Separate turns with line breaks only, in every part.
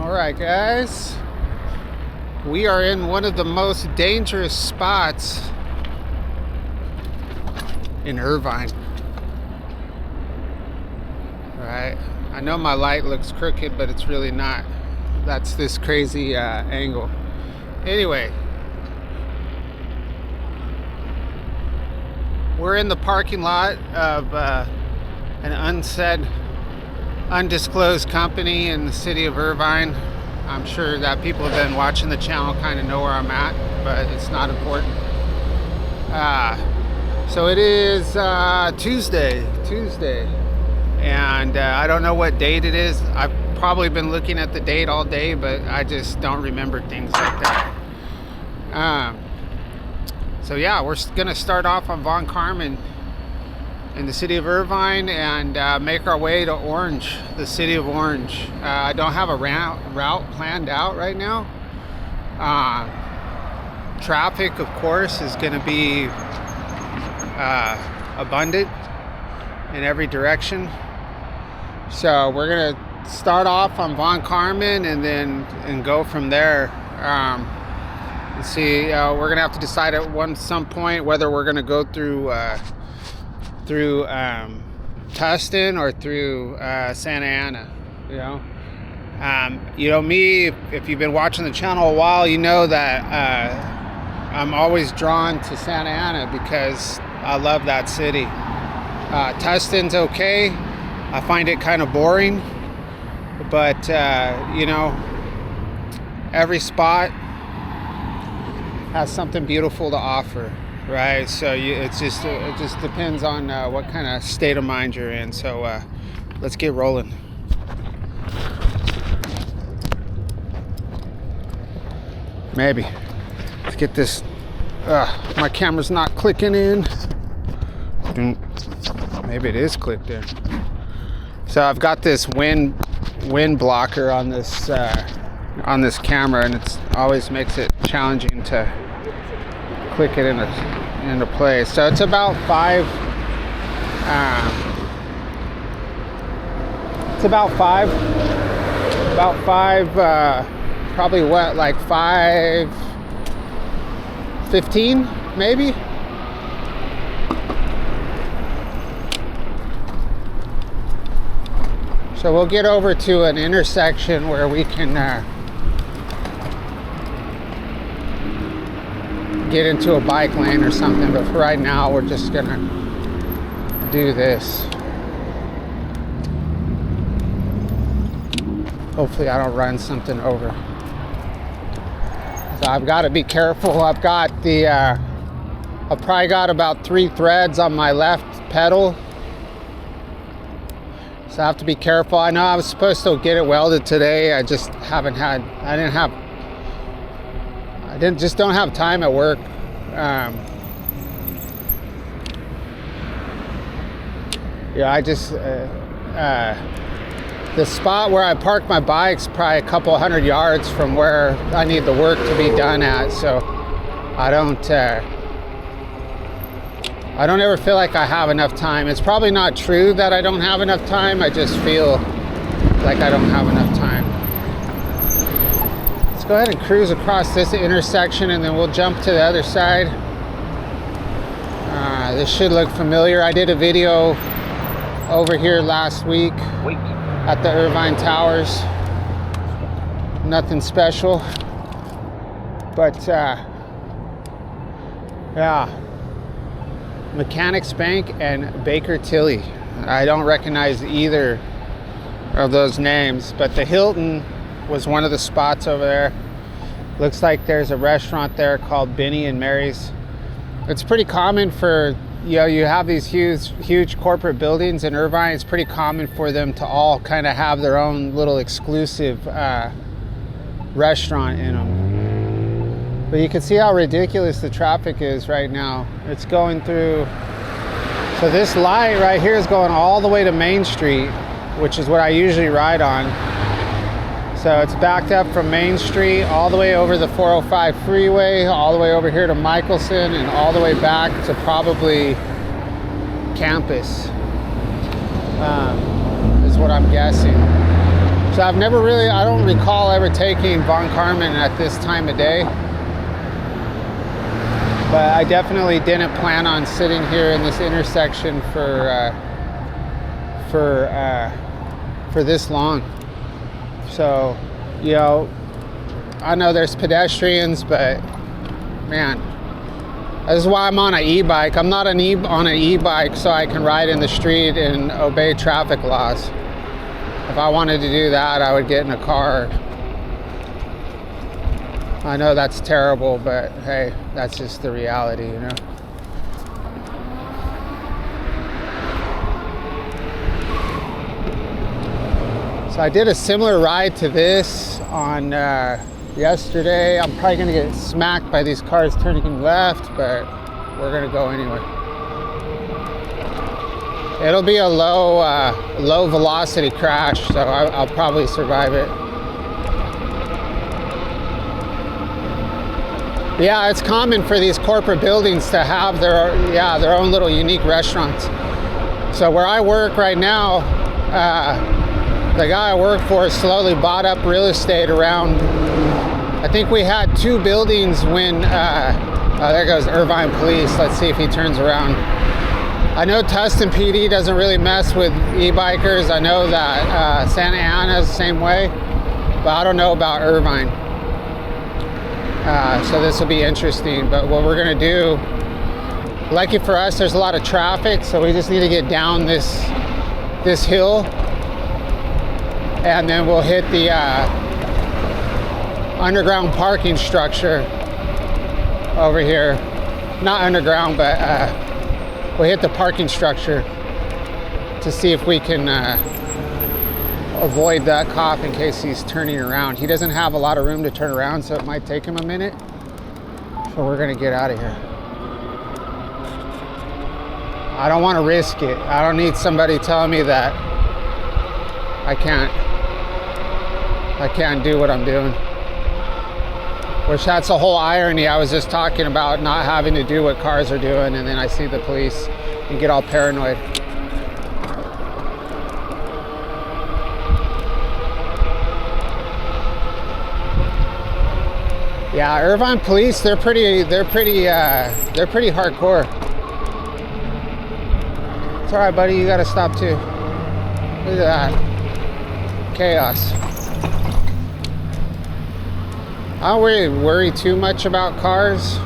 Alright guys, we are in one of the most dangerous spots in Irvine. Right, I know my light looks crooked, but it's really not. That's this crazy angle. Anyway, we're in the parking lot of an undisclosed company in the city of Irvine. I'm sure that people have been watching the channel kind of know where I'm at, but it's not important. So it is Tuesday, and I don't know what date it is. I've probably been looking at the date all day, but I just don't remember things like that. So yeah, we're gonna start off on Von Carmen in the city of Irvine and make our way to Orange, the city of Orange. I don't have a route planned out right now. Traffic, of course, is going to be abundant in every direction. So we're going to start off on Von Carmen and go from there. Let's see, we're going to have to decide at some point whether we're going to go through Tustin or through Santa Ana. You know me, if you've been watching the channel a while, you know that I'm always drawn to Santa Ana because I love that city. Tustin's okay. I find it kind of boring, but you know, every spot has something beautiful to offer. Right, so it just depends on what kind of state of mind you're in. So let's get rolling. Maybe let's get this. My camera's not clicking in. Maybe it is clicked in. So I've got this wind blocker on this camera, and it always makes it challenging to click it into place. So it's about five probably what, like 5:15 maybe. So we'll get over to an intersection where we can get into a bike lane or something, but for right now we're just gonna do this. Hopefully I don't run something over. So I've got to be careful. I've probably got about 3 threads on my left pedal, so I have to be careful. I know I was supposed to get it welded today. I just don't have time at work. The spot where I park my bike's probably a couple hundred yards from where I need the work to be done at, so I don't ever feel like I have enough time. It's probably not true that I don't have enough time. I just feel like I don't have enough time. Let's go ahead and cruise across this intersection, and then we'll jump to the other side. This should look familiar. I did a video over here last week at the Irvine Towers. Nothing special, but yeah, Mechanics Bank and Baker Tilly. I don't recognize either of those names, but the Hilton was one of the spots over there. Looks like there's a restaurant there called Benny and Mary's. It's pretty common for, you have these huge corporate buildings in Irvine. It's pretty common for them to all kind of have their own little exclusive restaurant in them. But you can see how ridiculous the traffic is right now. It's going through, so this light right here is going all the way to Main Street, which is what I usually ride on. So it's backed up from Main Street all the way over the 405 freeway, all the way over here to Michelson, and all the way back to probably Campus, is what I'm guessing. So I don't recall ever taking Von Karman at this time of day. But I definitely didn't plan on sitting here in this intersection for this long. So, you know, I know there's pedestrians, but man, this is why I'm on an e-bike. I'm not on an e-bike so I can ride in the street and obey traffic laws. If I wanted to do that, I would get in a car. I know that's terrible, but hey, that's just the reality, you know. So I did a similar ride to this on yesterday. I'm probably gonna get smacked by these cars turning left, but we're gonna go anyway. It'll be a low velocity crash, so I'll probably survive it. Yeah, it's common for these corporate buildings to have their own little unique restaurants. So where I work right now, the guy I work for slowly bought up real estate around, I think we had 2 buildings when, there goes Irvine Police. Let's see if he turns around. I know Tustin PD doesn't really mess with e-bikers. I know that Santa Ana's the same way, but I don't know about Irvine. So this will be interesting. But what we're gonna do, lucky for us, there's a lot of traffic, so we just need to get down this hill, and then we'll hit the underground parking structure over here. Not underground, but we'll hit the parking structure to see if we can avoid that cop in case he's turning around. He doesn't have a lot of room to turn around, so it might take him a minute. So we're gonna get out of here. I don't want to risk it. I don't need somebody telling me that I can't do what I'm doing. Which that's the whole irony. I was just talking about not having to do what cars are doing, and then I see the police and get all paranoid. Yeah, Irvine police, they're pretty hardcore. It's all right, buddy, you gotta stop too. Look at that. Chaos. I don't really worry too much about cars.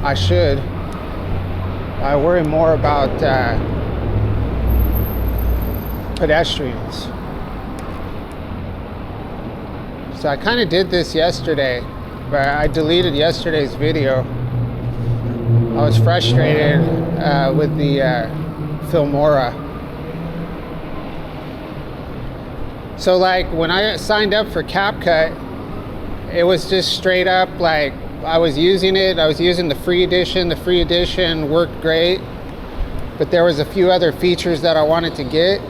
I should. I worry more about pedestrians. So I kind of did this yesterday, but I deleted yesterday's video. I was frustrated with the Filmora. So like when I signed up for CapCut, it was just straight up like I was using it. I was using the free edition. The free edition worked great, but there was a few other features that I wanted to get.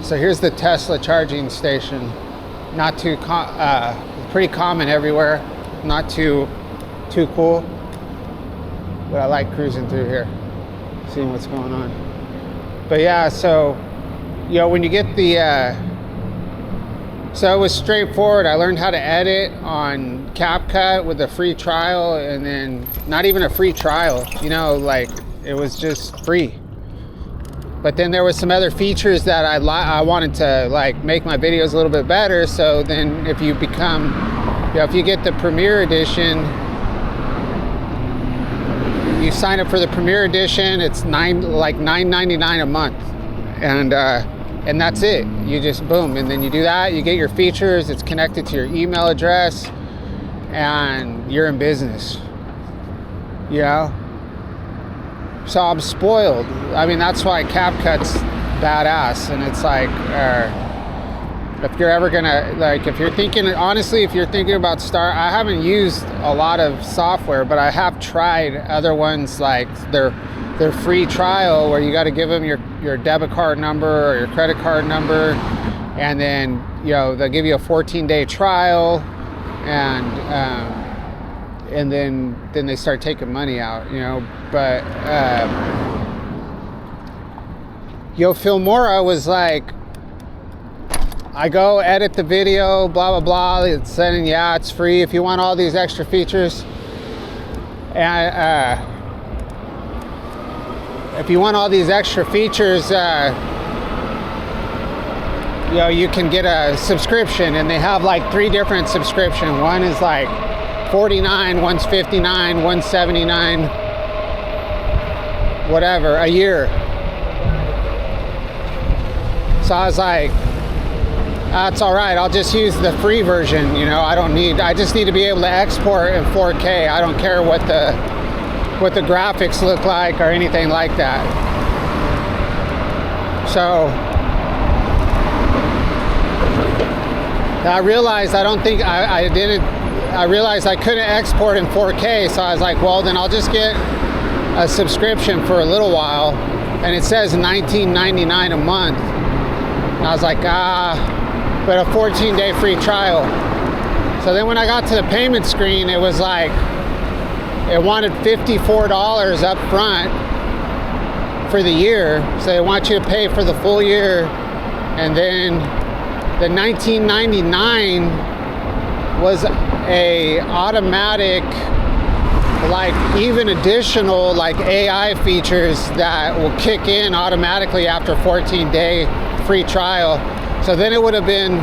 So here's the Tesla charging station. Not too pretty common everywhere. Not too cool, but I like cruising through here, seeing what's going on. But yeah, so you know, when you get the so it was straightforward. I learned how to edit on CapCut with a free trial, and then not even a free trial, you know, like it was just free. But then there was some other features that I wanted to like make my videos a little bit better. So then if you become, you know, if you get the Premier Edition, you sign up for the Premier Edition, it's $9.99 a month, and that's it. You just boom, and then you do that, you get your features, it's connected to your email address, and you're in business, you know? So I'm spoiled. I mean, that's why CapCut's badass. And it's like, if you're ever gonna, like, if you're thinking, honestly, if you're thinking about I haven't used a lot of software, but I have tried other ones, like their free trial where you got to give them your debit card number or your credit card number, and then, you know, they'll give you a 14-day trial, and then they start taking money out, you know. But Filmora was like, I go edit the video, blah, blah, blah. It's saying, yeah, it's free if you want all these extra features. And if you want all these extra features, you know, you can get a subscription, and they have like 3 different subscriptions. One is like $49, one's $59, one's $79, whatever, a year. So I was like, that's all right. I'll just use the free version. You know, I just need to be able to export in 4K. I don't care what the graphics look like or anything like that. So I realized I realized I couldn't export in 4K. So I was like, well, then I'll just get a subscription for a little while. And it says $19.99 a month. And I was like, but a 14-day free trial. So then when I got to the payment screen, it was like, it wanted $54 up front for the year. So they want you to pay for the full year. And then the $19.99 was a automatic, like even additional like AI features that will kick in automatically after 14-day free trial. So then it would have been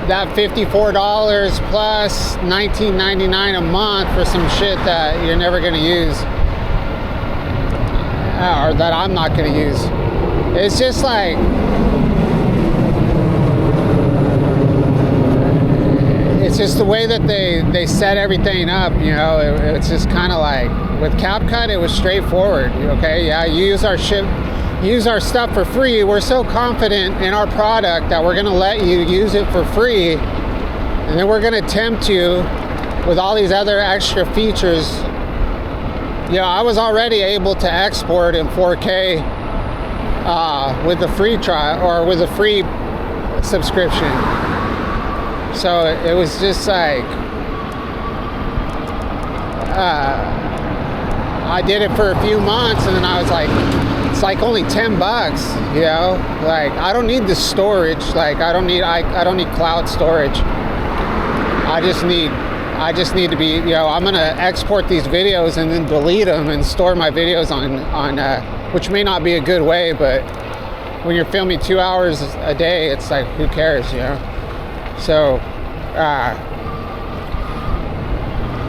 that $54 plus $19.99 a month for some shit that you're never going to use, or that I'm not going to use. It's just like, it's just the way that they set everything up, you know. It's just kind of like, with CapCut, it was straightforward. Okay, yeah, you use our stuff for free. We're so confident in our product that we're going to let you use it for free, and then we're going to tempt you with all these other extra features. You know, I was already able to export in 4K with the free trial, or with a free subscription. So it was just like, I did it for a few months, and then I was like, it's like only $10, you know. Like, I don't need the storage. Like, I don't need cloud storage. I just need to be, you know, I'm gonna export these videos and then delete them and store my videos on which may not be a good way, but when you're filming 2 hours a day, it's like, who cares, you know? So,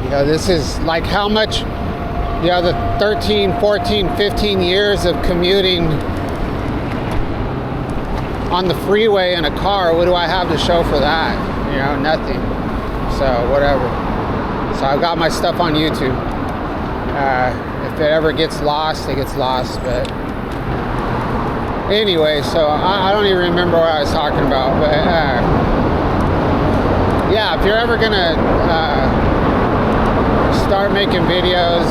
you know, this is like how much, you know, the 13, 14, 15 years of commuting on the freeway in a car, what do I have to show for that? You know, nothing. So, whatever. So, I've got my stuff on YouTube. If it ever gets lost, it gets lost. But anyway, so I don't even remember what I was talking about. But yeah, if you're ever gonna start making videos,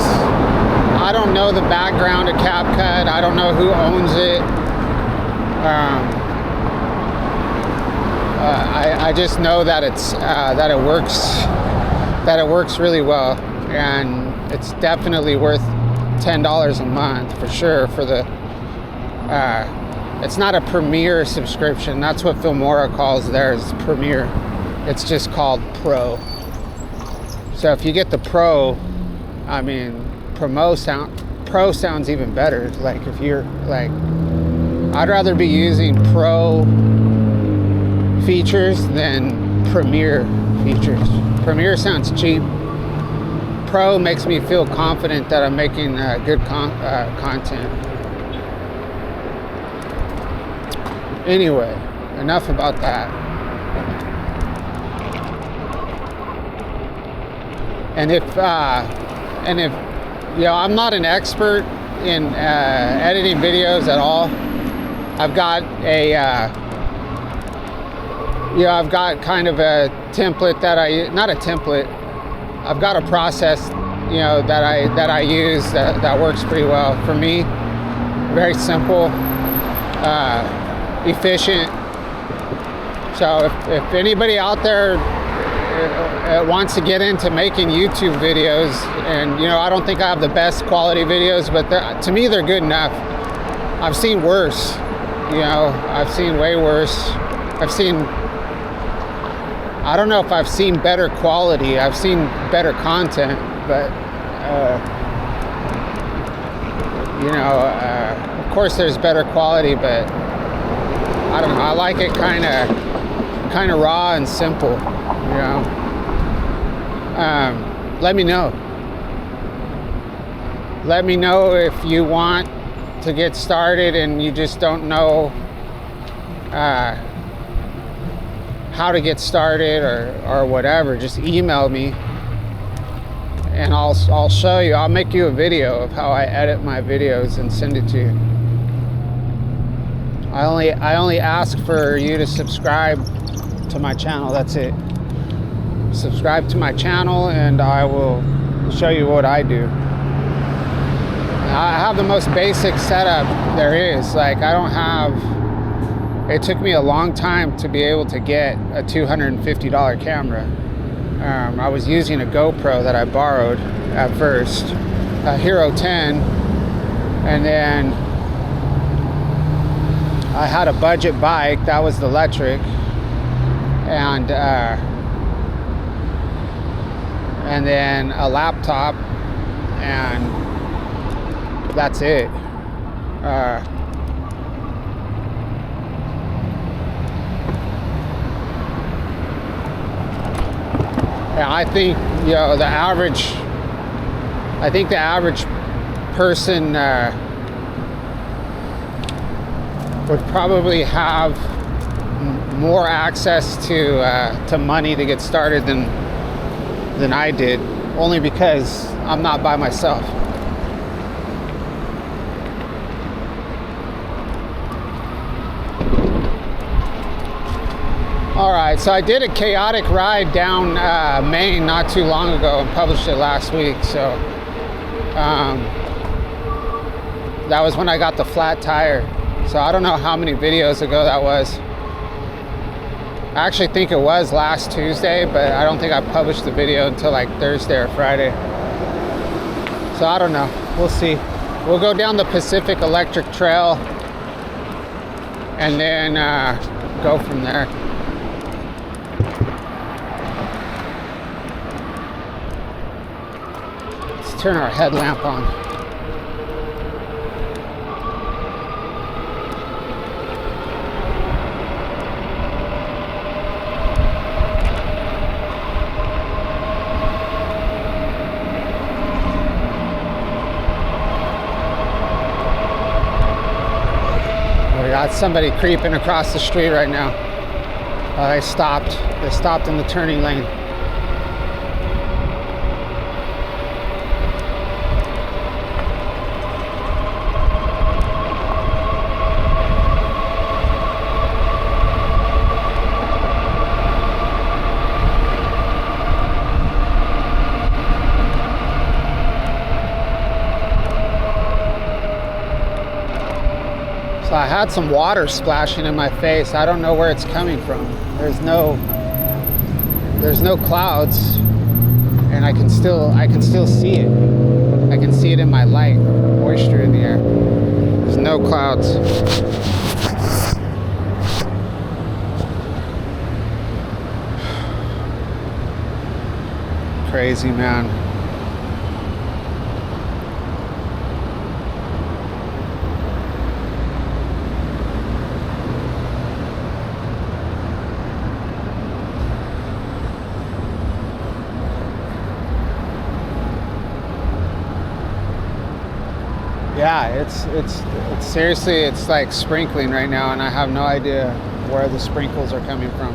I don't know the background of CapCut. I don't know who owns it. I just know that that it works really well, and it's definitely worth $10 a month for sure. For the it's not a Premier subscription. That's what Filmora calls theirs, Premier. It's just called Pro. So if you get the Pro, I mean, Pro sounds even better. Like, if you're like, I'd rather be using Pro features than Premier features. Premier sounds cheap. Pro makes me feel confident that I'm making good content. Anyway, enough about that. And if you know, I'm not an expert in editing videos at all. I've got I've got kind of a template that not a template. I've got a process, you know, that I use that works pretty well for me. Very simple, efficient. So if anybody out there wants to get into making YouTube videos, and you know, I don't think I have the best quality videos, but to me they're good enough. I've seen worse, You know, I've seen way worse. I don't know if I've seen better quality. I've seen better content, but you know, of course there's better quality, but I don't know. I like it kind of raw and simple. You know. Let me know. Let me know if you want to get started and you just don't know how to get started or whatever. Just email me and I'll show you. I'll make you a video of how I edit my videos and send it to you. I only ask for you to subscribe to my channel. That's it. Subscribe to my channel and I will show you what I do. I have the most basic setup there is. Like, I don't have, it took me a long time to be able to get a $250 camera. I was using a GoPro that I borrowed at first, a Hero 10, and then I had a budget bike that was the electric, and then a laptop, and that's it. And I think, you know, the average person would probably have more access to money to get started than I did, only because I'm not by myself. All right, so I did a chaotic ride down Maine not too long ago and published it last week. So that was when I got the flat tire. So I don't know how many videos ago that was. I actually think it was last Tuesday, but I don't think I published the video until like Thursday or Friday. So I don't know, we'll see. We'll go down the Pacific Electric Trail and then go from there. Let's turn our headlamp on. We got somebody creeping across the street right now. They stopped in the turning lane. So I had some water splashing in my face. I don't know where it's coming from. There's no clouds, and I can still see it. I can see it in my light, moisture in the air. There's no clouds. Crazy, man. Yeah, it's seriously, it's like sprinkling right now, and I have no idea where the sprinkles are coming from.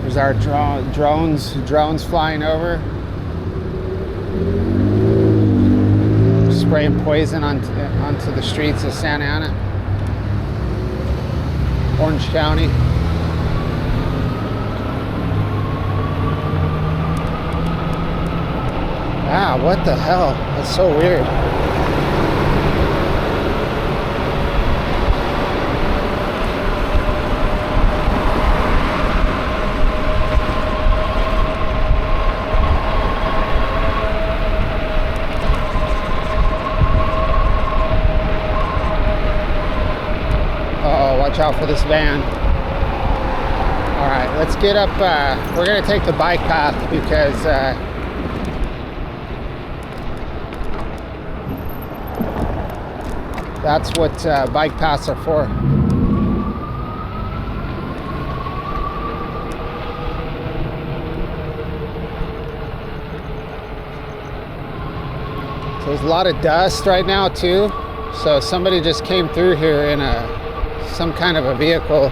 There's our drones flying over, spraying poison onto the streets of Santa Ana, Orange County. Ah, what the hell? That's so weird. out for this van. All right, let's get up. We're gonna take the bike path because that's what bike paths are for. So there's a lot of dust right now too. So somebody just came through here in some kind of a vehicle,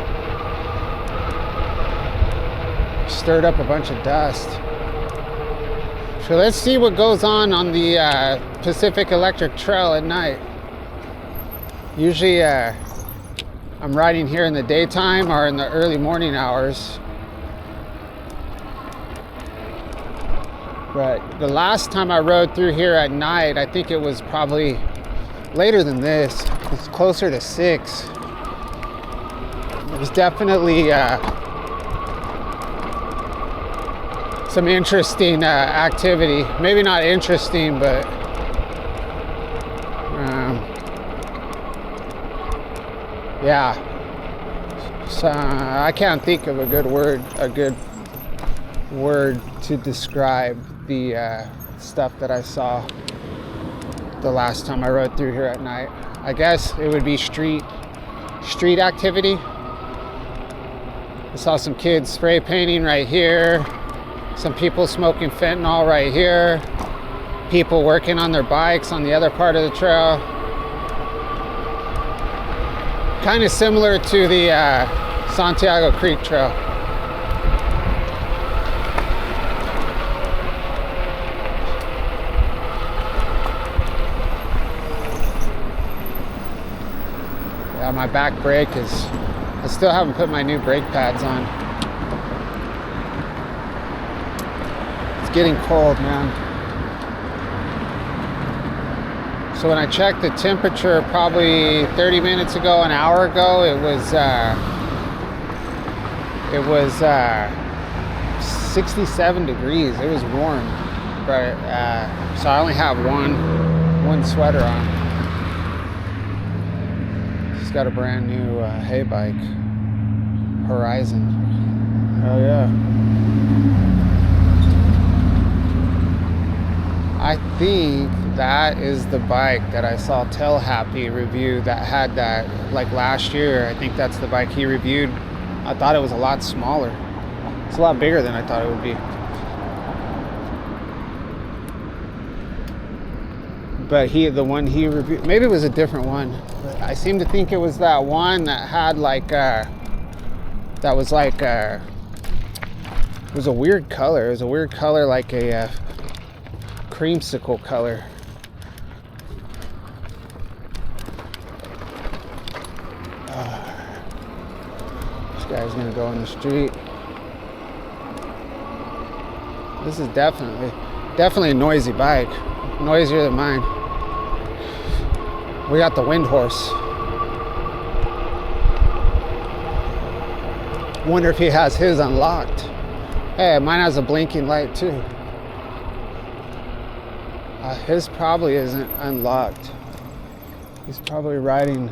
stirred up a bunch of dust. So let's see what goes on the Pacific Electric Trail at night. Usually I'm riding here in the daytime or in the early morning hours. But the last time I rode through here at night, I think it was probably later than this. It's closer to 6. It was definitely some interesting activity. Maybe not interesting, but yeah. So I can't think of a good word to describe the stuff that I saw the last time I rode through here at night. I guess it would be street activity. I saw some kids spray painting right here, some people smoking fentanyl right here, people working on their bikes on the other part of the trail. Kind of similar to the Santiago Creek Trail. Yeah, my back brake is, I still haven't put my new brake pads on. It's getting cold, man. So when I checked the temperature probably 30 minutes ago, an hour ago, it was 67 degrees. It was warm, but so I only have one sweater on. Just got a brand new hay bike, Horizon. Oh yeah. I think that is the bike that I saw Tell Happy review that had that like last year. I think that's the bike he reviewed. I thought it was a lot smaller. It's a lot bigger than I thought it would be. But the one he reviewed, maybe it was a different one. But I seem to think it was that one that had like that was like it was a weird color. It was a weird color, like a creamsicle color. This guy's gonna go in the street. This is definitely a noisy bike, noisier than mine. We got the Windhorse. Wonder if he has his unlocked. Hey, mine has a blinking light too. His probably isn't unlocked. He's probably riding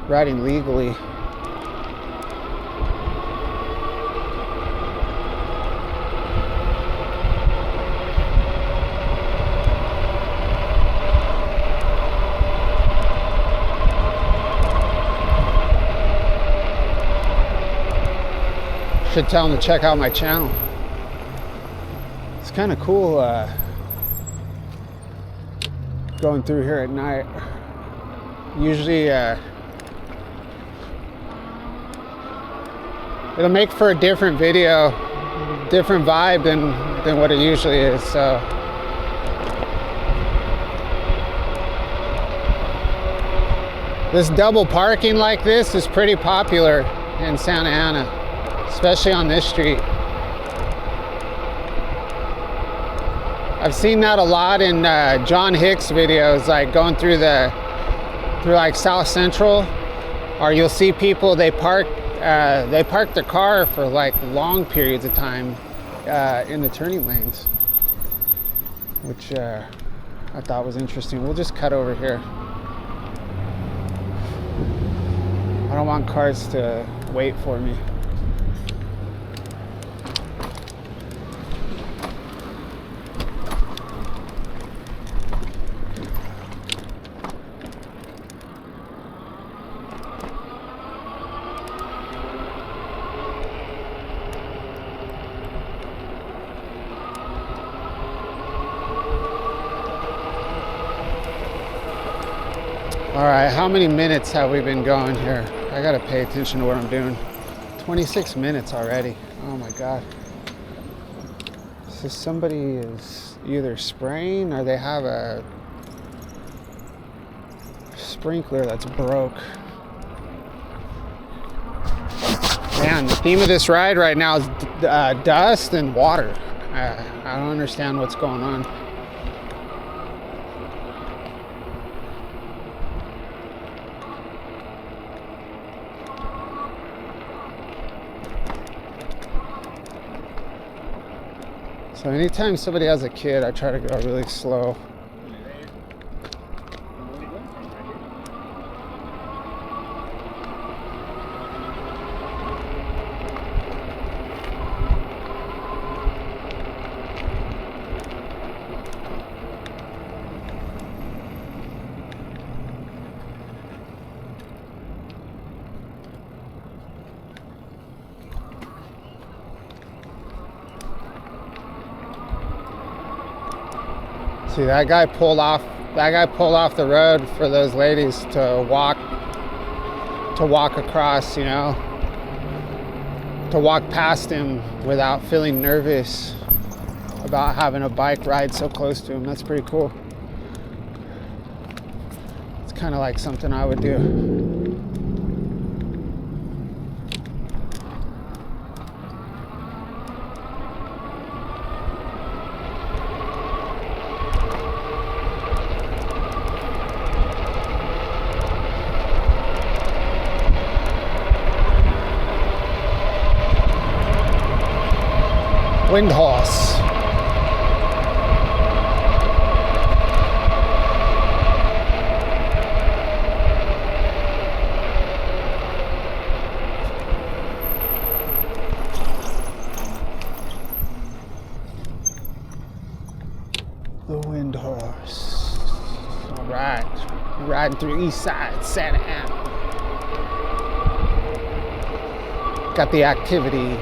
legally. Should tell him to check out my channel. It's kind of cool going through here at night. Usually it'll make for a different video, different vibe than what it usually is. So this double parking like this is pretty popular in Santa Ana, especially on this street. I've seen that a lot in John Hicks videos, like going through like South Central, or you'll see people, they park their car for like long periods of time in the turning lanes, which I thought was interesting. We'll just cut over here. All don't want cars to wait for me. All right, how many minutes have we been going here? I gotta pay attention to what I'm doing. 26 minutes already. Oh my God. So somebody is either spraying or they have a sprinkler that's broke. Man, the theme of this ride right now is dust and water. I don't understand what's going on. So anytime somebody has a kid, I try to go really slow. See, that guy pulled off the road for those ladies to walk across, you know, to walk past him without feeling nervous about having a bike ride so close to him. That's pretty cool. It's kind of like something I would do. Windhorse. The Windhorse. All right, riding through East Side, Santa Ana. Got the activity.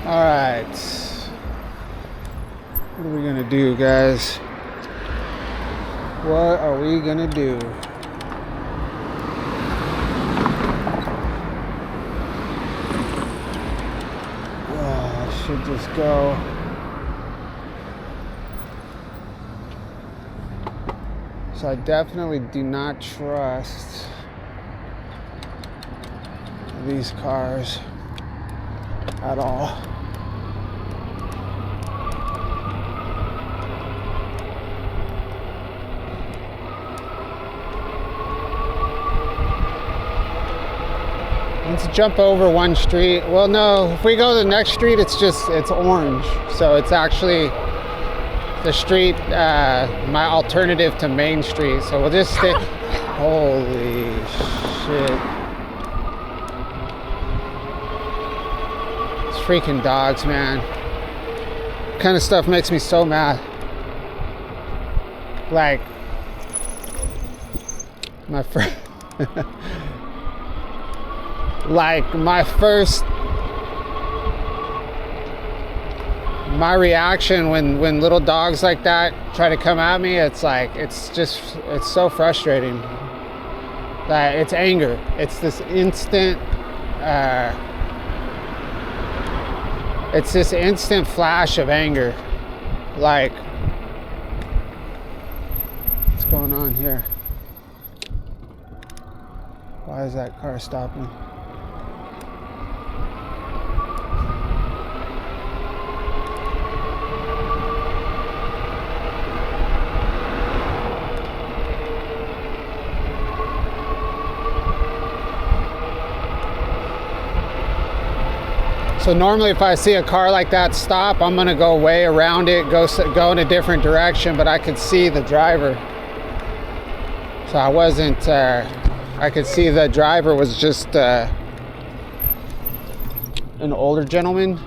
All right, what are we gonna do, guys? What are we gonna do? I should just go. So I definitely do not trust these cars at all. Let's jump over one street. Well, no, if we go to the next street, it's orange. So it's actually the street, my alternative to Main Street. So we'll just stay. Holy shit. It's freaking dogs, man. That kind of stuff makes me so mad. Like, my friend. Like my reaction when little dogs like that try to come at me, it's so frustrating. That it's anger. It's this instant flash of anger. Like, What's going on here? Why is that car stopping? So normally if I see a car like that stop, I'm gonna go way around it, go in a different direction, but I could see the driver. So I wasn't, I could see the driver was just an older gentleman.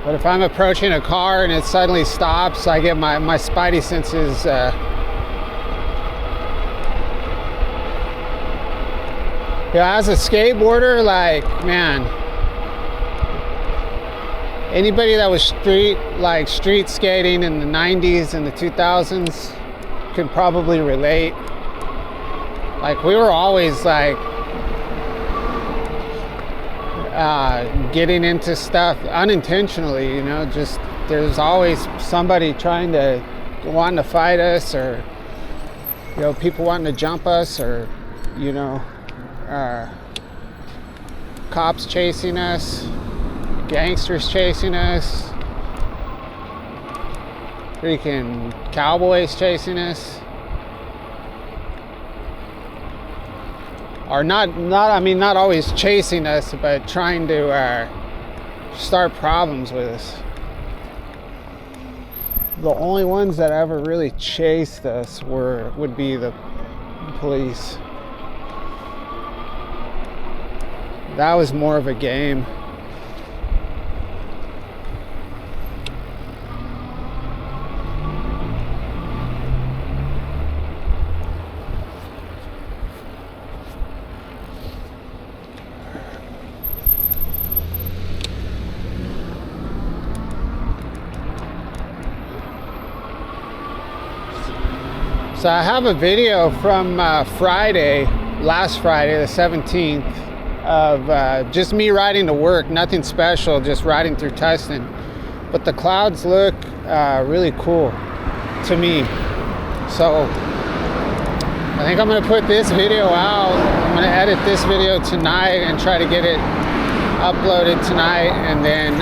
But if I'm approaching a car and it suddenly stops, I get my spidey senses yeah, as a skateboarder, like, man, anybody that was street skating in the 90s and the 2000s can probably relate. Like, we were always like getting into stuff unintentionally, you know, just there's always somebody wanting to fight us, or, you know, people wanting to jump us, or, you know, cops chasing us, gangsters chasing us, freaking cowboys chasing us. Or not always chasing us, but trying to start problems with us. The only ones that ever really chased us would be the police. That was more of a game. So I have a video from last Friday, the 17th, of just me riding to work, nothing special, just riding through Tustin. But the clouds look really cool to me. So I think I'm gonna put this video out. I'm gonna edit this video tonight and try to get it uploaded tonight, and then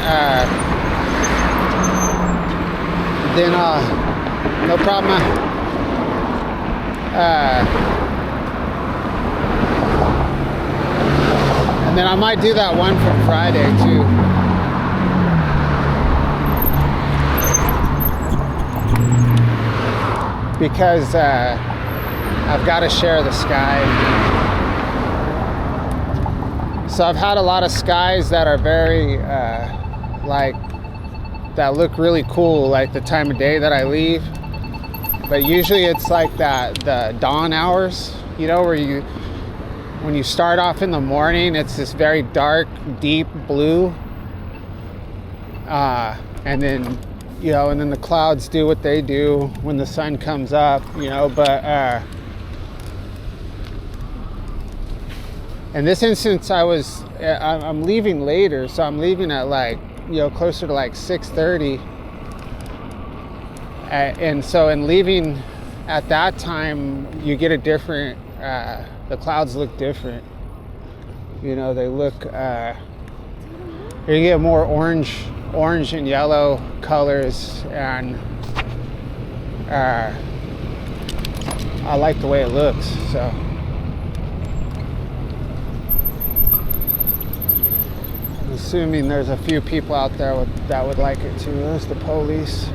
no problem. And then I might do that one from Friday too. Because I've got to share the sky. So I've had a lot of skies that are very that look really cool, like the time of day that I leave. But usually it's like the dawn hours, you know, where when you start off in the morning, it's this very dark, deep blue. And then, you know, and then the clouds do what they do when the sun comes up, you know, but in this instance, I'm leaving later, so I'm leaving at like, you know, closer to like 6:30. And so in leaving at that time, you get a different, the clouds look different. You know, they look, you get more orange and yellow colors, and I like the way it looks, so. I'm assuming there's a few people out there that would like it too. There's the police.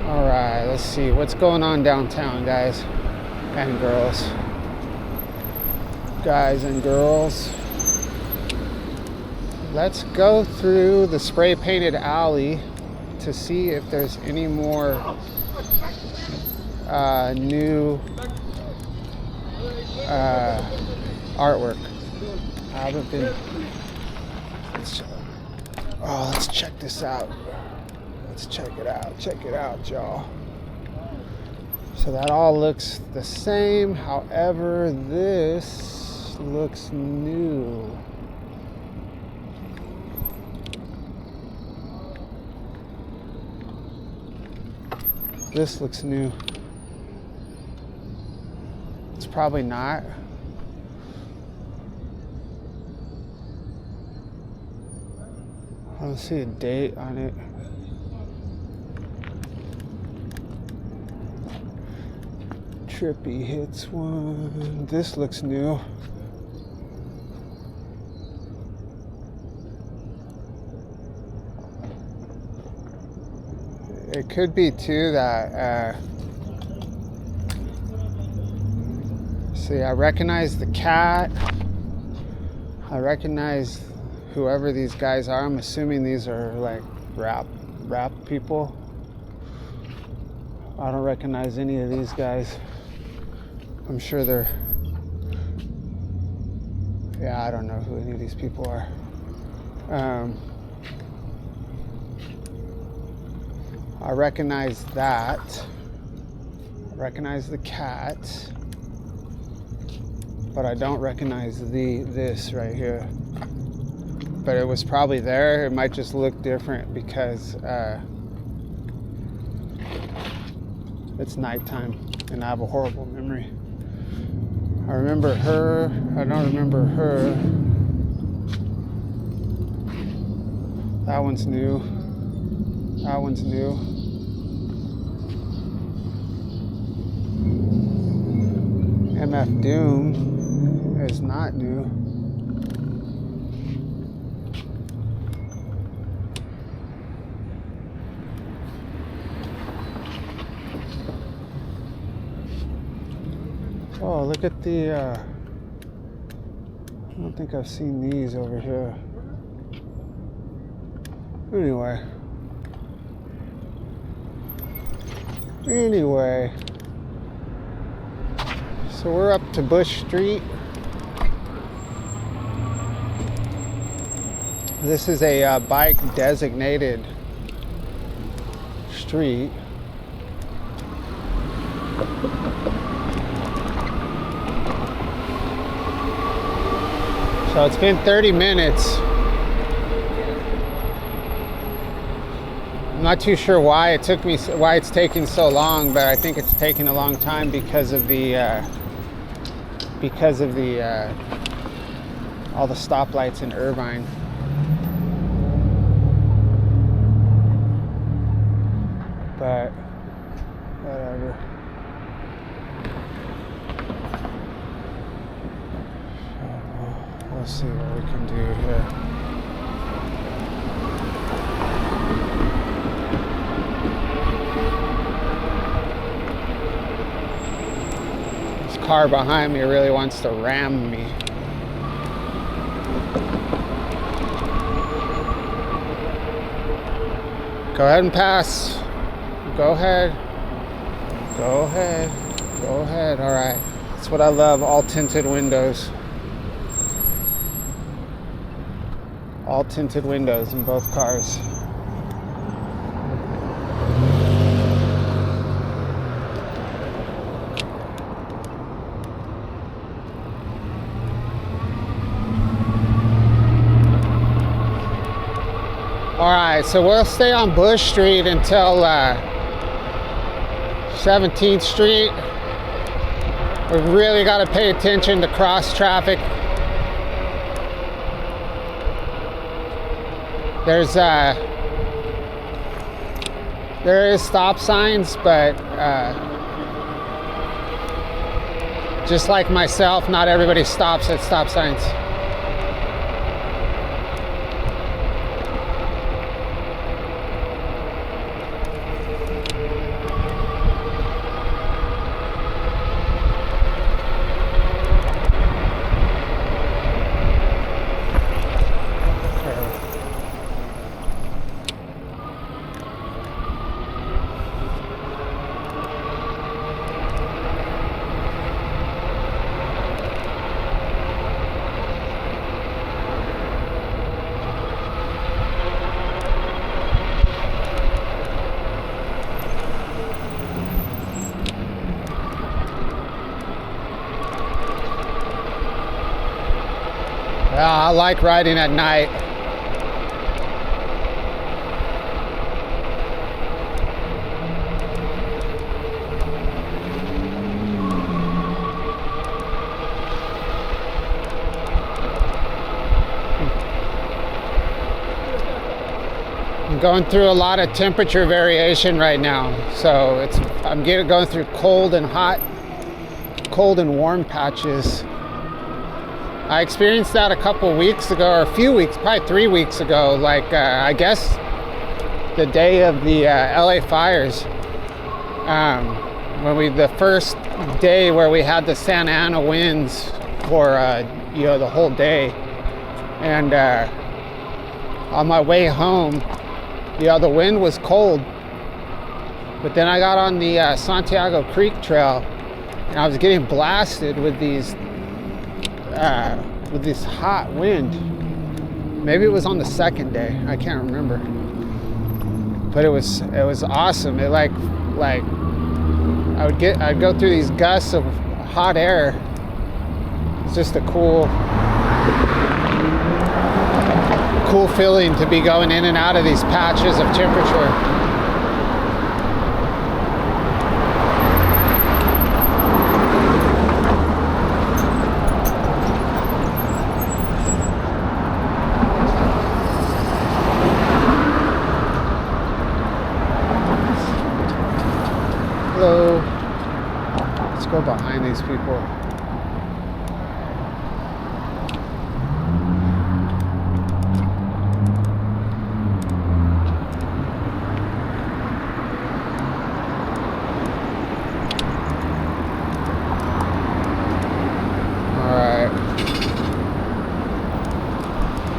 All right, let's see what's going on downtown, guys and girls. Guys and girls. Let's go through the spray painted alley to see if there's any more new artwork. I haven't been. Let's check this out. Let's check it out. Check it out, y'all. So that all looks the same. However, this looks new. This looks new. It's probably not. I don't see a date on it. Trippy hits one. This looks new. It could be too that, see, I recognize the cat. I recognize whoever these guys are. I'm assuming these are like rap people. I don't recognize any of these guys. I'm sure they're, yeah, I don't know who any of these people are. I recognize that. I recognize the cat, but I don't recognize this right here. But it was probably there. It might just look different because it's nighttime and I have a horrible memory. I remember her. I don't remember her. That one's new. That one's new. MF Doom is not new. Oh, look at the, I don't think I've seen these over here. Anyway, so we're up to Bush Street. This is a bike designated street. So it's been 30 minutes. I'm not too sure why it's taking so long, but I think it's taking a long time because of the all the stoplights in Irvine. But whatever. We'll see what we can do here. This car behind me really wants to ram me. Go ahead and pass. Go ahead. Go ahead. Go ahead. All right. That's what I love, all tinted windows. All tinted windows in both cars. All right, so we'll stay on Bush Street until 17th Street. We really got to pay attention to cross traffic. There is stop signs, but just like myself, not everybody stops at stop signs. like riding at night. I'm going through a lot of temperature variation right now, so I'm going through cold and hot, cold and warm patches. I experienced that a couple weeks ago, or a few weeks, probably 3 weeks ago, like I guess the day of the LA fires, the first day where we had the Santa Ana winds for the whole day. And on my way home, the wind was cold, but then I got on the Santiago Creek Trail, and I was getting blasted with this hot wind. Maybe it was on the second day, I can't remember, but it was awesome. It like I'd go through these gusts of hot air. It's just a cool feeling to be going in and out of these patches of temperature. Hello. Let's go behind these people.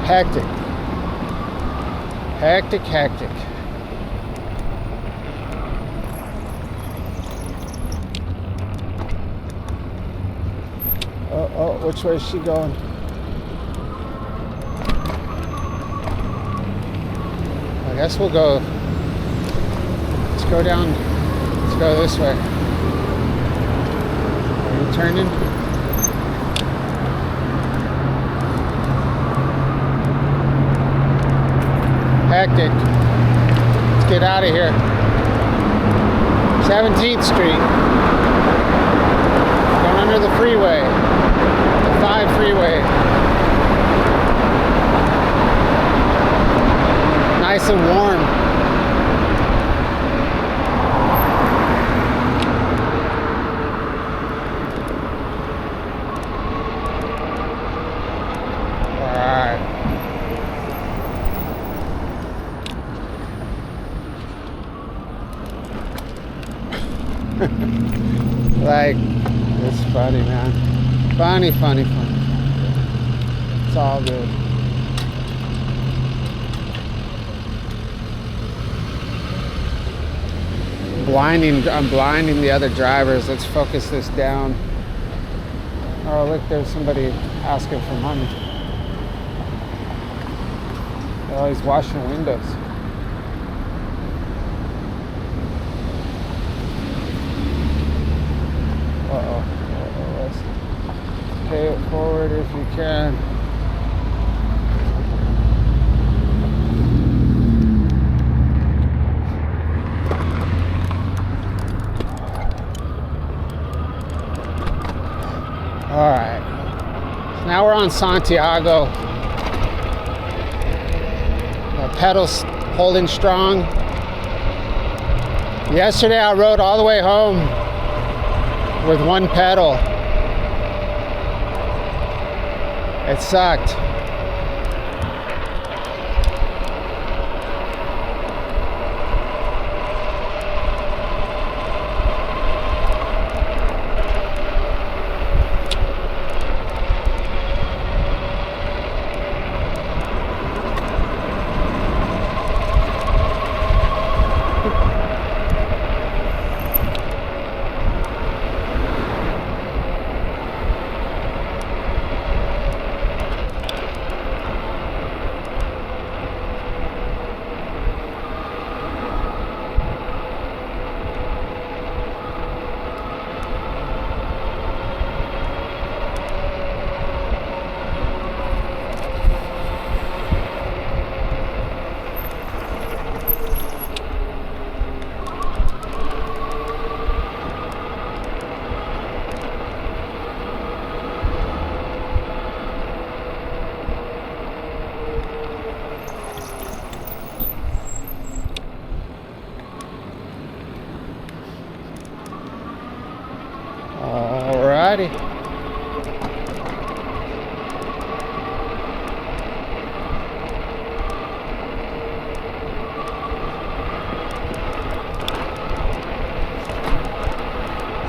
Hectic. Oh, which way is she going? I guess we'll go. Let's go down. Let's go this way. Are you turning? Hectic. Let's get out of here. 17th Street. Going under the freeway. The 5 freeway. Nice and warm. Like, it's funny, man. Funny. It's all good. I'm blinding the other drivers. Let's focus this down. Oh, look, there's somebody asking for money. Oh, he's washing windows. Let's pay it forward if you can. All right, so now we're on Santiago. The pedals holding strong. Yesterday I rode all the way home with one pedal. It sucked. Alrighty.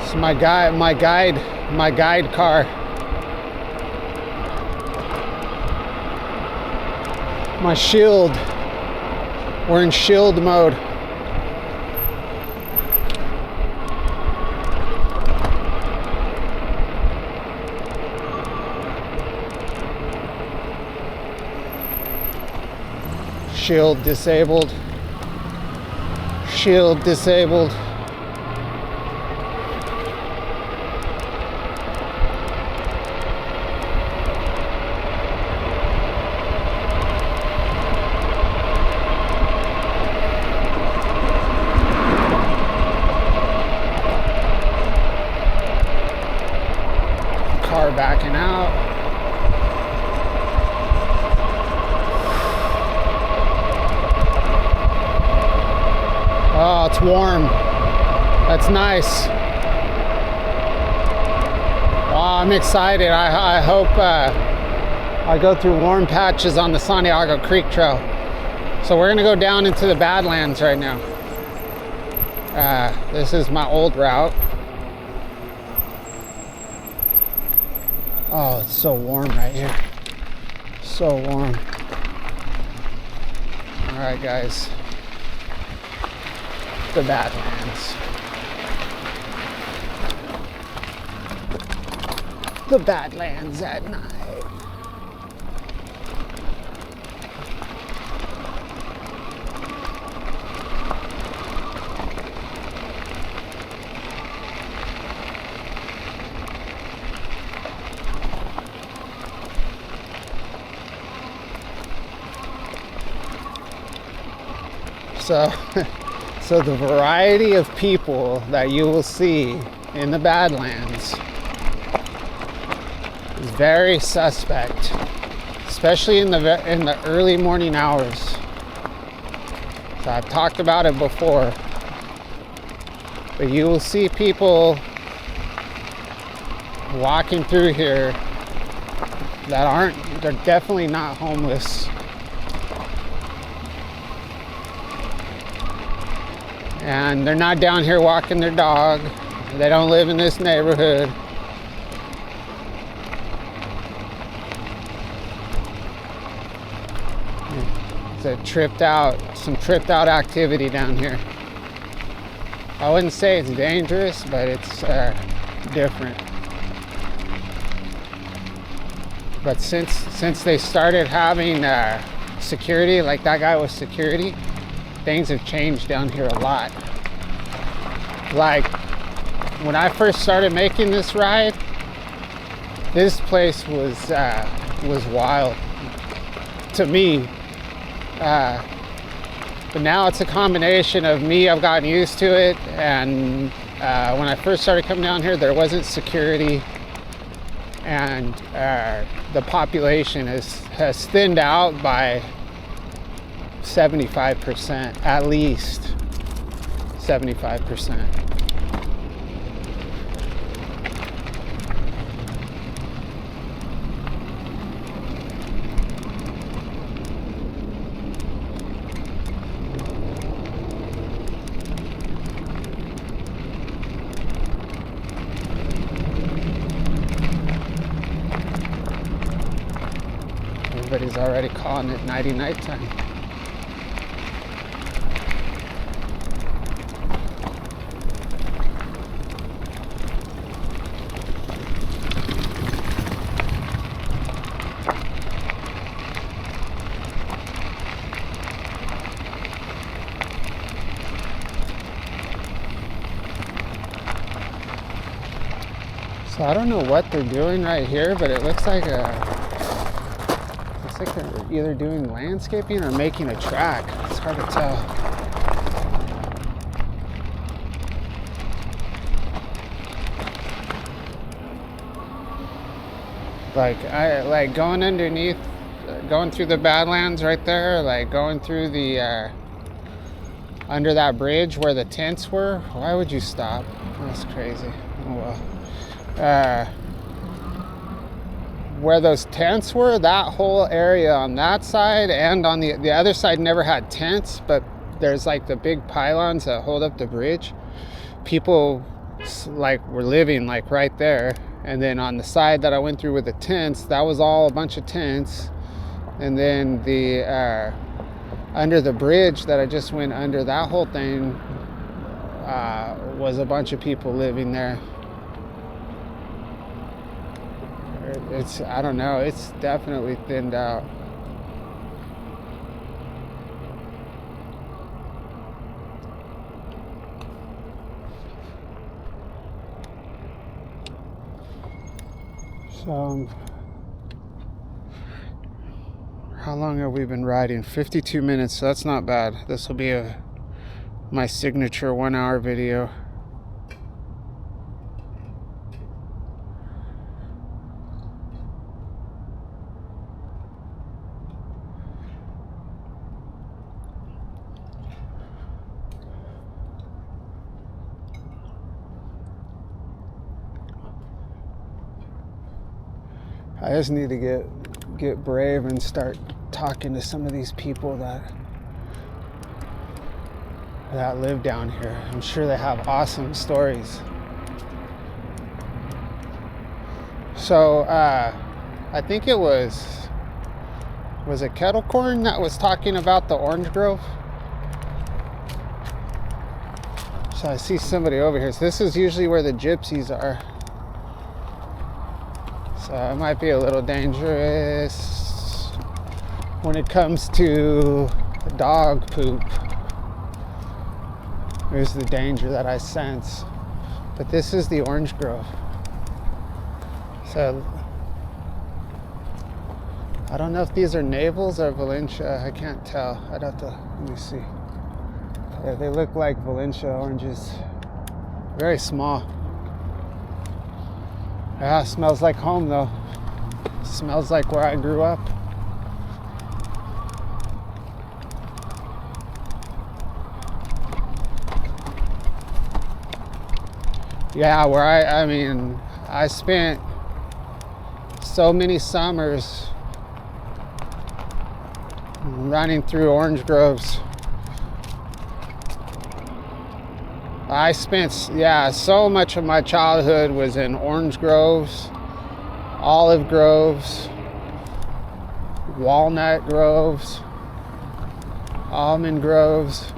It's my guide car. My shield. We're in shield mode. Shield disabled. Shield disabled. Car backing out. Oh, it's warm. That's nice. Wow, I'm excited. I hope I go through warm patches on the Santiago Creek Trail. So we're gonna go down into the Badlands right now. This is my old route. Oh, it's so warm right here. So warm. All right, guys. The Badlands. The Badlands at night. So the variety of people that you will see in the Badlands is very suspect, especially in the early morning hours. So I've talked about it before, but you will see people walking through here that they're definitely not homeless. And they're not down here walking their dog. They don't live in this neighborhood. It's some tripped out activity down here. I wouldn't say it's dangerous, but it's different. But since they started having security, like that guy was security, things have changed down here a lot. Like when I first started making this ride, this place was wild to me. But now it's a combination of me, I've gotten used to it, and when I first started coming down here, there wasn't security, and the population has thinned out by 75%, at least 75%. Everybody's already calling it nighty night time. So I don't know what they're doing right here, but it looks like they're either doing landscaping or making a track. It's hard to tell. Like going underneath, going through the Badlands right there, like going through the under that bridge where the tents were. Why would you stop? That's crazy. Oh well. where those tents were, that whole area on that side and on the other side never had tents, but there's like the big pylons that hold up the bridge. People like were living like right there. And then on the side that I went through with the tents, that was all a bunch of tents. And then the under the bridge that I just went under, that whole thing was a bunch of people living there. It's, I don't know, it's definitely thinned out. So, how long have we been riding? 52 minutes, so that's not bad. This will be my signature 1-hour video. I just need to get brave and start talking to some of these people that live down here. I'm sure they have awesome stories. So I think it was it Kettle Corn that was talking about the orange grove? So I see somebody over here. So this is usually where the gypsies are. So it might be a little dangerous when it comes to dog poop. There's the danger that I sense. But this is the orange grove. So I don't know if these are Navels or Valencia. I can't tell. I'd have to, let me see. Yeah, they look like Valencia oranges. Very small. Yeah, smells like home though. Smells like where I grew up. Yeah, where I mean, I spent so many summers running through orange groves. I spent, yeah, so much of my childhood was in orange groves, olive groves, walnut groves, almond groves.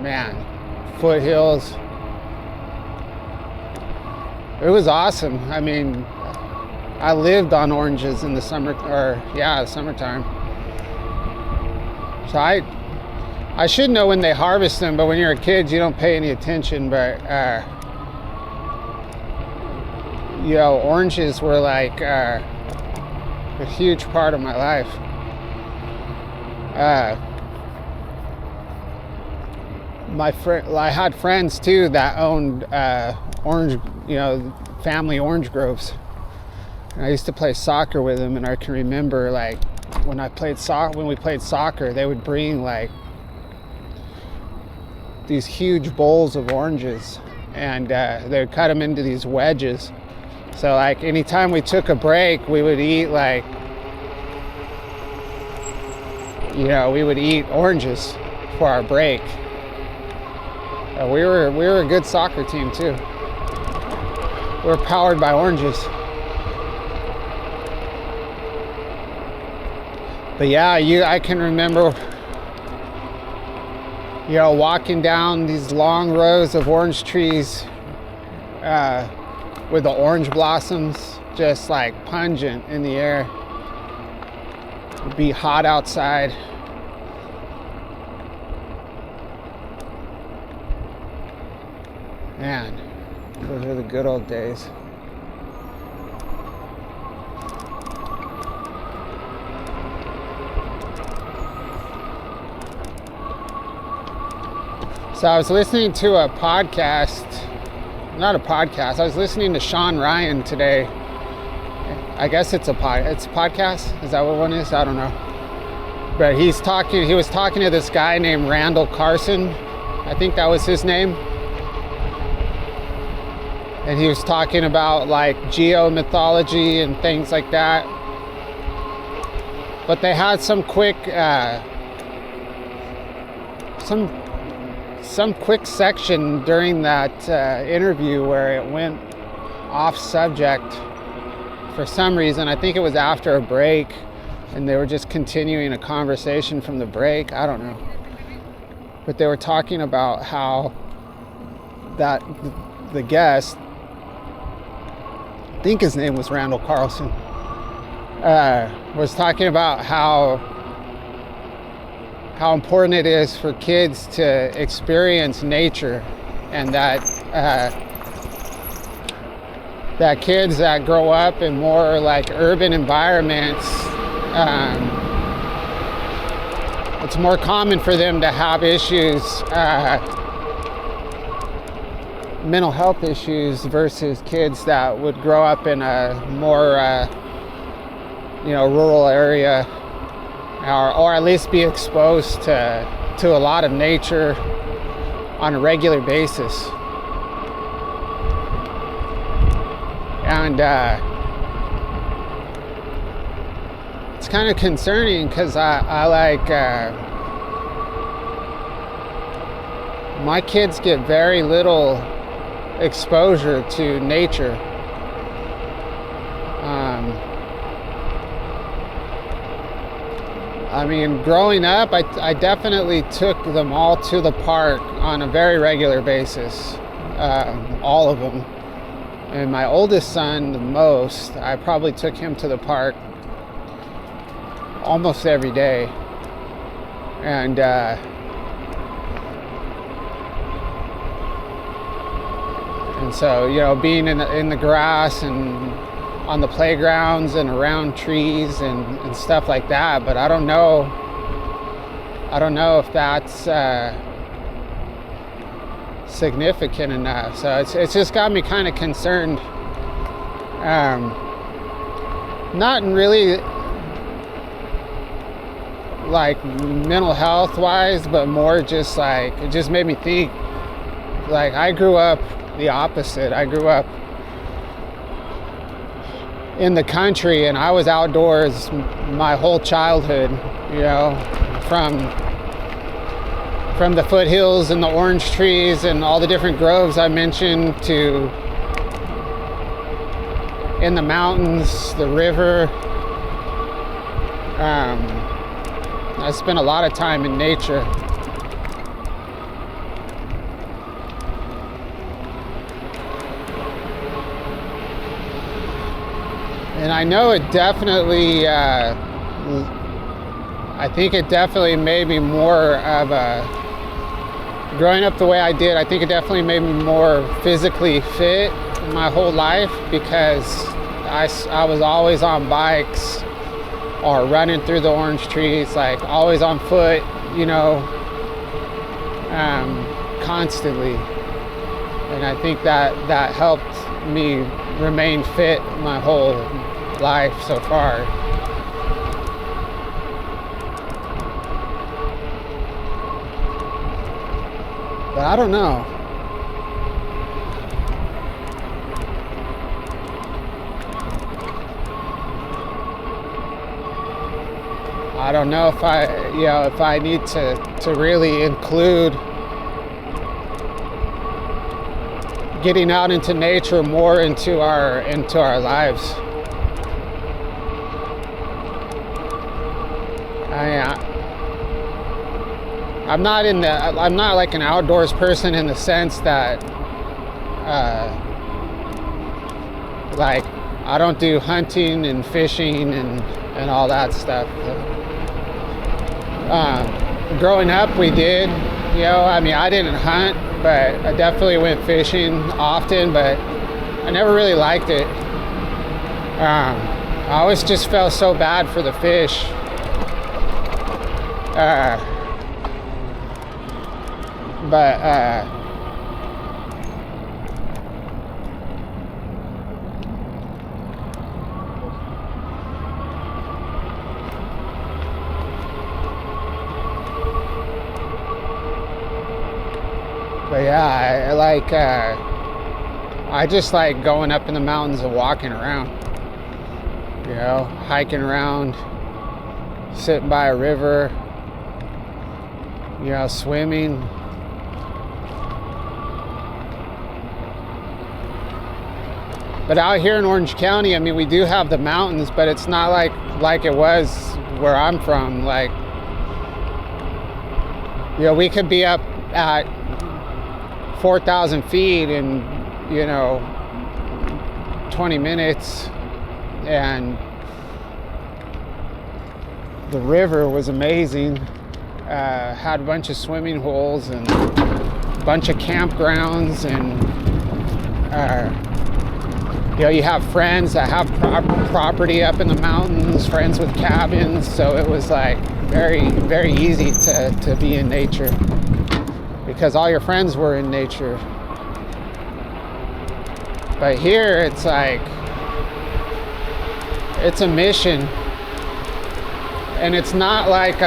Man, foothills. It was awesome. I mean, I lived on oranges in the summer, summertime. So I should know when they harvest them, but when you're a kid, you don't pay any attention. But you know, oranges were like a huge part of my life. I had friends too that owned orange, you know, family orange groves. And I used to play soccer with them, and I can remember like when we played soccer, they would bring like these huge bowls of oranges, and they would cut them into these wedges. So like anytime we took a break, we would eat like, you know, we would eat oranges for our break. We were a good soccer team too. We were powered by oranges. But yeah, I can remember, you know, walking down these long rows of orange trees with the orange blossoms just like pungent in the air. It'd be hot outside. Man, those are the good old days. So I was listening to a podcast, not a podcast, I was listening to Sean Ryan today. I guess it's a podcast? Is that what one is? I don't know. But he was talking to this guy named Randall Carson. I think that was his name. And he was talking about like geomythology and things like that. But they had some quick some quick section during that interview where it went off subject for some reason. I think it was after a break and they were just continuing a conversation from the break. I don't know. But they were talking about how that the guest, I think his name was Randall Carlson, was talking about how important it is for kids to experience nature, and that that kids that grow up in more like urban environments, it's more common for them to have issues, mental health issues, versus kids that would grow up in a more rural area, or at least be exposed to a lot of nature on a regular basis. And it's kind of concerning because I like my kids get very little exposure to nature. I mean, growing up, I definitely took them all to the park on a very regular basis, all of them. And my oldest son, the most, I probably took him to the park almost every day. And so, being in the grass and on the playgrounds and around trees and stuff like that. But I don't know if that's significant enough. So it's just got me kind of concerned. Not in really like mental health wise, but more just like, it just made me think, like, I grew up the opposite. I grew up in the country and I was outdoors my whole childhood, from the foothills and the orange trees and all the different groves I mentioned, to in the mountains, the river. I spent a lot of time in nature. And I know it definitely, I think it definitely made me more of a, growing up the way I did, I think it definitely made me more physically fit my whole life, because I was always on bikes or running through the orange trees, like always on foot, constantly. And I think that helped me remain fit my whole life so far. But I don't know. I don't know if I need to really include getting out into nature more into our lives. I'm not like an outdoors person in the sense that like I don't do hunting and fishing and all that stuff. Growing up we did, I didn't hunt, but I definitely went fishing often, but I never really liked it. I always just felt so bad for the fish. But yeah, I just like going up in the mountains and walking around, you know, hiking around, sitting by a river, you know, swimming. But out here in Orange County, I mean, we do have the mountains, but it's not like it was where I'm from. Like, you know, we could be up at 4,000 feet in, you know, 20 minutes, and the river was amazing. Had a bunch of swimming holes and a bunch of campgrounds, and you know, you have friends that have property up in the mountains, friends with cabins, so it was like very, very easy to be in nature because all your friends were in nature. But here it's like, it's a mission, and it's not like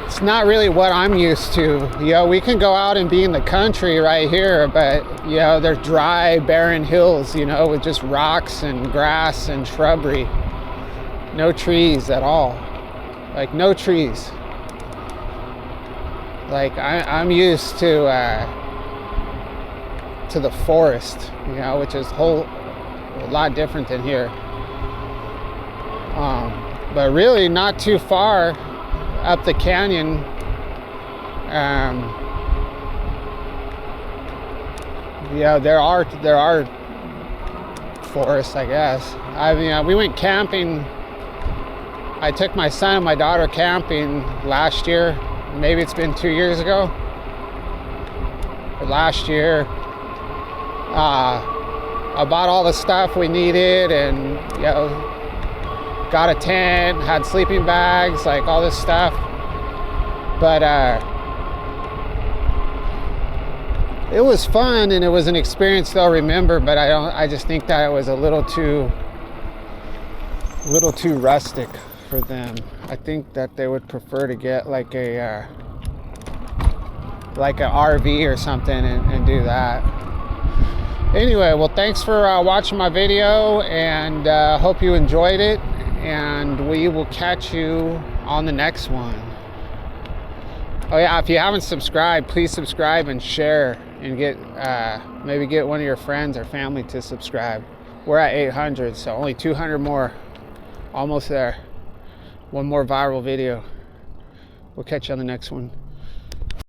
it's not really what I'm used to. You know, we can go out and be in the country right here, but you know, there's dry, barren hills, you know, with just rocks and grass and shrubbery. No trees at all. Like, no trees. Like, I'm used to the forest, you know, which is a lot different than here. But really not too far up the canyon, yeah, there are forests, I guess. I mean, we went camping. I took my son and my daughter camping last year. Maybe it's been 2 years ago. But last year, I bought all the stuff we needed, and you know, got a tent, had sleeping bags, like all this stuff. But it was fun, and it was an experience they'll remember, but I just think that it was a little too rustic for them. I think that they would prefer to get like an RV or something and do that. Anyway, well, thanks for watching my video, and hope you enjoyed it, and we will catch you on the next one. Oh yeah, if you haven't subscribed, please subscribe and share, and get maybe get one of your friends or family to subscribe. We're at 800, so only 200 more. Almost there. One more viral video. We'll catch you on the next one.